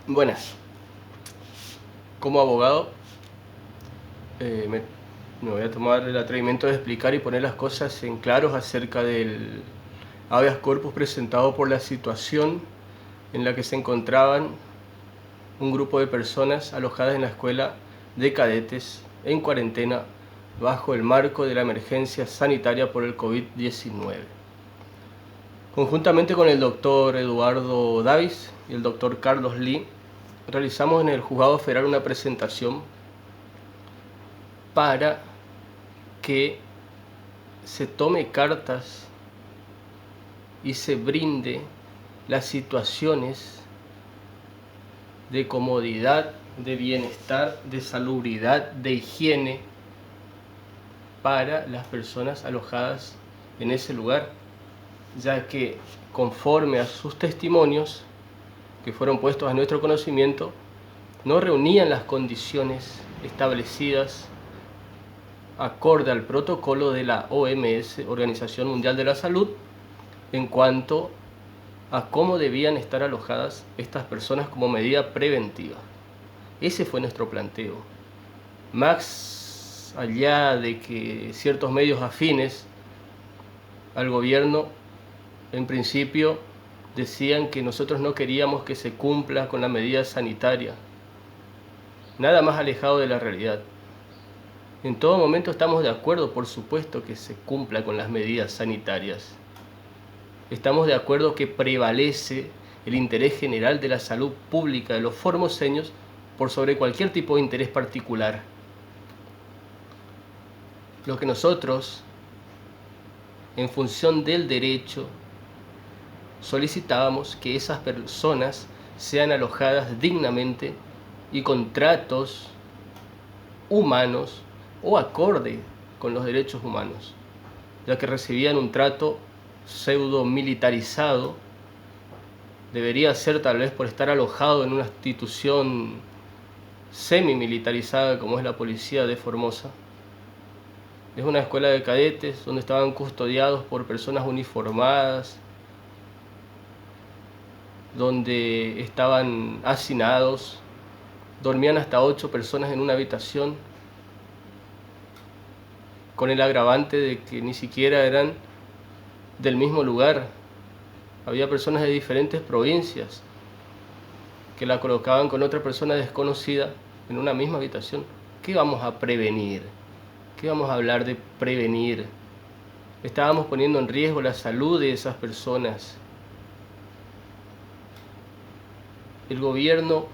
Buenas. Como abogado, me voy a tomar el atrevimiento de explicar y poner las cosas en claros acerca del habeas corpus presentado por la situación en la que se encontraban un grupo de personas alojadas en la escuela de cadetes en cuarentena bajo el marco de la emergencia sanitaria por el COVID-19. Conjuntamente con el doctor Eduardo Davis y el doctor Carlos Lee, realizamos en el Juzgado Federal una presentación para que se tome cartas y se brinde las situaciones de comodidad, de bienestar, de salubridad, de higiene para las personas alojadas en ese lugar, ya que conforme a sus testimonios que fueron puestos a nuestro conocimiento, no reunían las condiciones establecidas acorde al protocolo de la OMS, Organización Mundial de la Salud, en cuanto a cómo debían estar alojadas estas personas como medida preventiva. Ese fue nuestro planteo. Más allá de que ciertos medios afines al gobierno, en principio, decían que nosotros no queríamos que se cumpla con la medida sanitaria. Nada más alejado de la realidad. En todo momento estamos de acuerdo, por supuesto, que se cumpla con las medidas sanitarias. Estamos de acuerdo que prevalece el interés general de la salud pública de los formoseños por sobre cualquier tipo de interés particular. Lo que nosotros, en función del derecho, solicitábamos que esas personas sean alojadas dignamente y con tratos humanos o acorde con los derechos humanos, ya que recibían un trato pseudo militarizado. Debería ser tal vez por estar alojado en una institución semi-militarizada como es la policía de Formosa. Es una escuela de cadetes donde estaban custodiados por personas uniformadas, donde estaban hacinados, dormían hasta 8 personas en una habitación, con el agravante de que ni siquiera eran del mismo lugar. Había personas de diferentes provincias que la colocaban con otra persona desconocida en una misma habitación. ¿Qué vamos a prevenir? ¿Qué vamos a hablar de prevenir? Estábamos poniendo en riesgo la salud de esas personas. El gobierno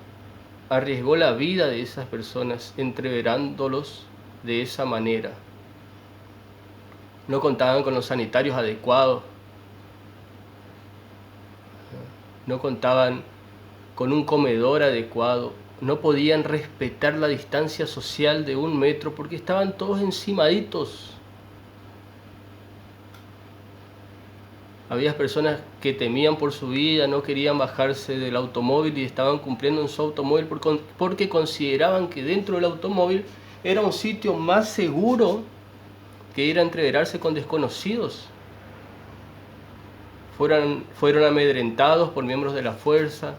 arriesgó la vida de esas personas entreverándolos de esa manera. No contaban con los sanitarios adecuados, no contaban con un comedor adecuado, no podían respetar la distancia social de 1 metro porque estaban todos encimaditos. Había personas que temían por su vida, no querían bajarse del automóvil y estaban cumpliendo en su automóvil porque consideraban que dentro del automóvil era un sitio más seguro que ir a entreverarse con desconocidos. Fueron amedrentados por miembros de la fuerza,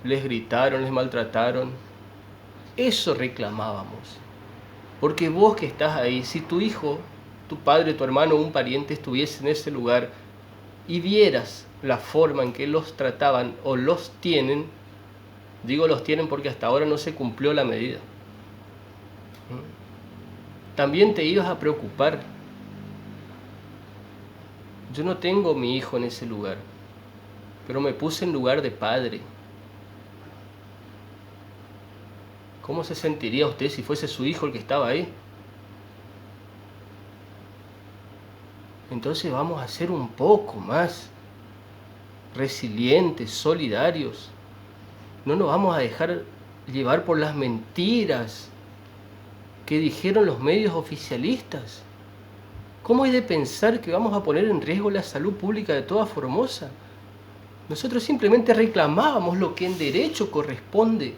les gritaron, les maltrataron. Eso reclamábamos. Porque vos que estás ahí, si tu hijo, tu padre, tu hermano o un pariente estuviese en ese lugar y vieras la forma en que los trataban o los tienen, digo los tienen porque hasta ahora no se cumplió la medida, también te ibas a preocupar. Yo no tengo mi hijo en ese lugar, pero me puse en lugar de padre. ¿Cómo se sentiría usted si fuese su hijo el que estaba ahí? Entonces vamos a ser un poco más resilientes, solidarios. No nos vamos a dejar llevar por las mentiras que dijeron los medios oficialistas. ¿Cómo es de pensar que vamos a poner en riesgo la salud pública de toda Formosa? Nosotros simplemente reclamábamos lo que en derecho corresponde,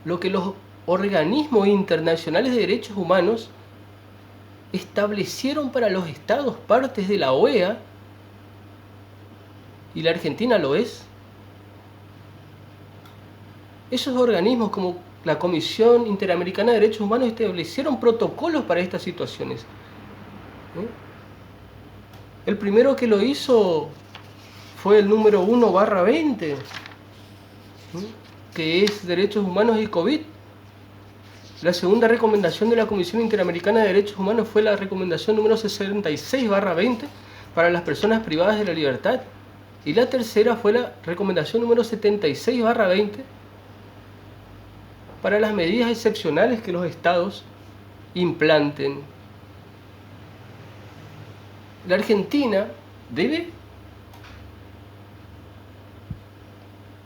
lo que los organismos internacionales de derechos humanos establecieron para los estados partes de la OEA ¿Y la Argentina lo es? Esos organismos como la Comisión Interamericana de Derechos Humanos establecieron protocolos para estas situaciones. El primero que lo hizo fue el número 1/20, que es Derechos Humanos y COVID. La segunda recomendación de la Comisión Interamericana de Derechos Humanos fue la recomendación número 66/20 para las personas privadas de la libertad. Y la tercera fue la recomendación número 76/20 para las medidas excepcionales que los estados implanten. La Argentina debe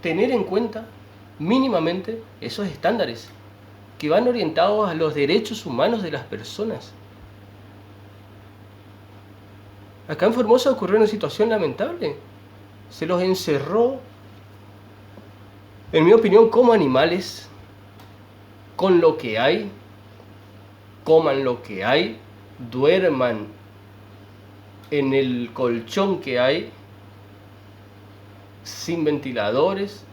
tener en cuenta mínimamente esos estándares que van orientados a los derechos humanos de las personas. Acá en Formosa ocurrió una situación lamentable. Se los encerró, en mi opinión, como animales, con lo que hay, coman lo que hay, duerman en el colchón que hay, sin ventiladores,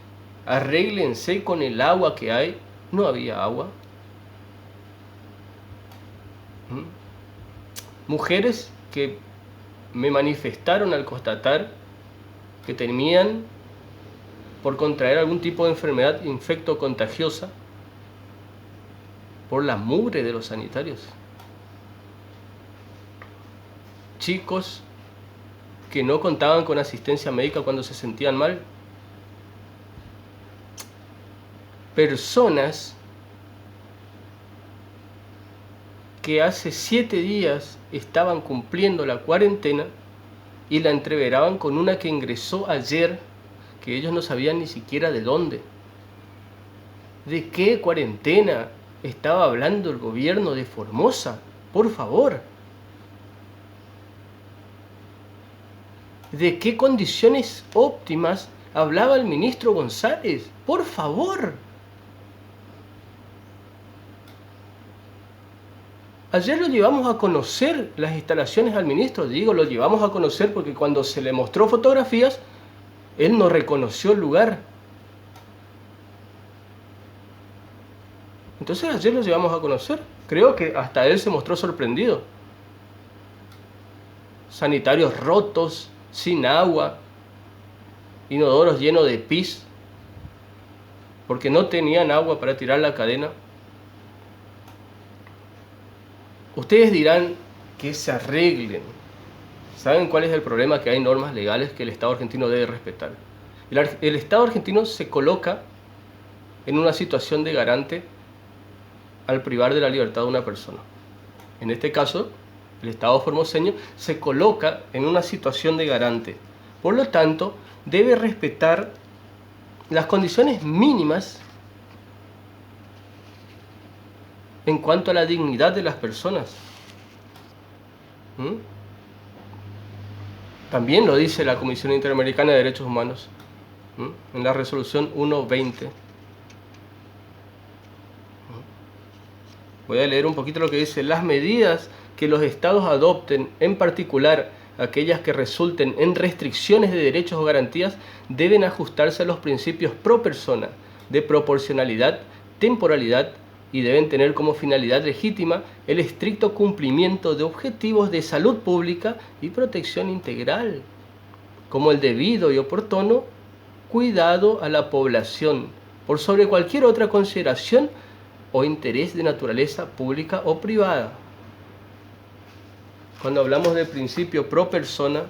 arréglense con el agua que hay. No había agua. Mujeres que me manifestaron al constatar que temían por contraer algún tipo de enfermedad infectocontagiosa por la mugre de los sanitarios. Chicos que no contaban con asistencia médica cuando se sentían mal. Personas que hace 7 días estaban cumpliendo la cuarentena y la entreveraban con una que ingresó ayer, que ellos no sabían ni siquiera de dónde. ¿De qué cuarentena estaba hablando el gobierno de Formosa? Por favor. ¿De qué condiciones óptimas hablaba el ministro González? Por favor. Ayer lo llevamos a conocer las instalaciones al ministro. Digo, lo llevamos a conocer porque cuando se le mostró fotografías, él no reconoció el lugar. Entonces ayer lo llevamos a conocer. Creo que hasta él se mostró sorprendido. Sanitarios rotos, sin agua, inodoros llenos de pis, porque no tenían agua para tirar la cadena. Ustedes dirán que se arreglen. ¿Saben cuál es el problema? Que hay normas legales que el Estado argentino debe respetar. El Estado argentino se coloca en una situación de garante al privar de la libertad de una persona. En este caso, el Estado formoseño se coloca en una situación de garante. Por lo tanto, debe respetar las condiciones mínimas en cuanto a la dignidad de las personas. También lo dice la Comisión Interamericana de Derechos Humanos en la resolución 1/20. Voy a leer un poquito lo que dice. Las medidas que los estados adopten, en particular aquellas que resulten en restricciones de derechos o garantías, deben ajustarse a los principios pro persona, de proporcionalidad, temporalidad, y deben tener como finalidad legítima el estricto cumplimiento de objetivos de salud pública y protección integral, como el debido y oportuno cuidado a la población, por sobre cualquier otra consideración o interés de naturaleza pública o privada. Cuando hablamos del principio pro persona,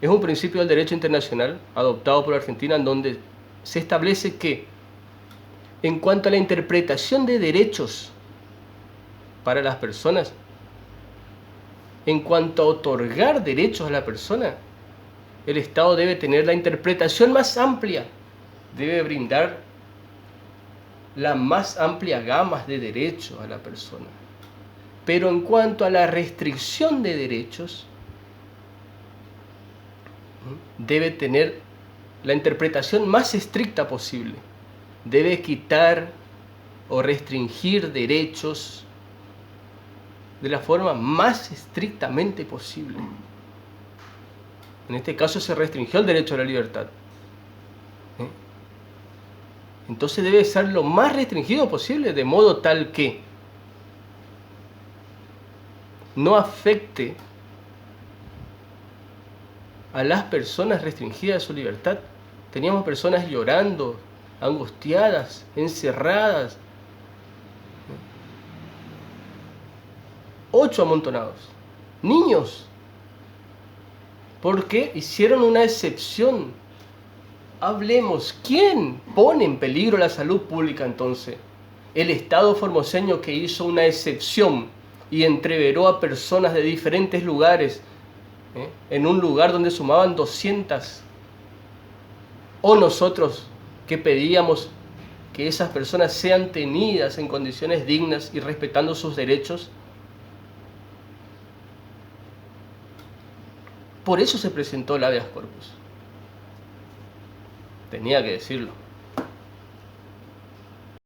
es un principio del derecho internacional adoptado por Argentina, en donde se establece que en cuanto a la interpretación de derechos para las personas, en cuanto a otorgar derechos a la persona, el Estado debe tener la interpretación más amplia, debe brindar la más amplia gama de derechos a la persona. Pero en cuanto a la restricción de derechos, debe tener la interpretación más estricta posible. Debe quitar o restringir derechos de la forma más estrictamente posible. En este caso se restringió el derecho a la libertad. Entonces debe ser lo más restringido posible, de modo tal que no afecte a las personas restringidas de su libertad. Teníamos personas llorando, angustiadas, encerradas. 8 amontonados. Niños. Porque hicieron una excepción. Hablemos, ¿quién pone en peligro la salud pública entonces? El Estado formoseño, que hizo una excepción y entreveró a personas de diferentes lugares, en un lugar donde sumaban 200. O nosotros, que pedíamos que esas personas sean tenidas en condiciones dignas y respetando sus derechos. Por eso se presentó el habeas corpus. Tenía que decirlo.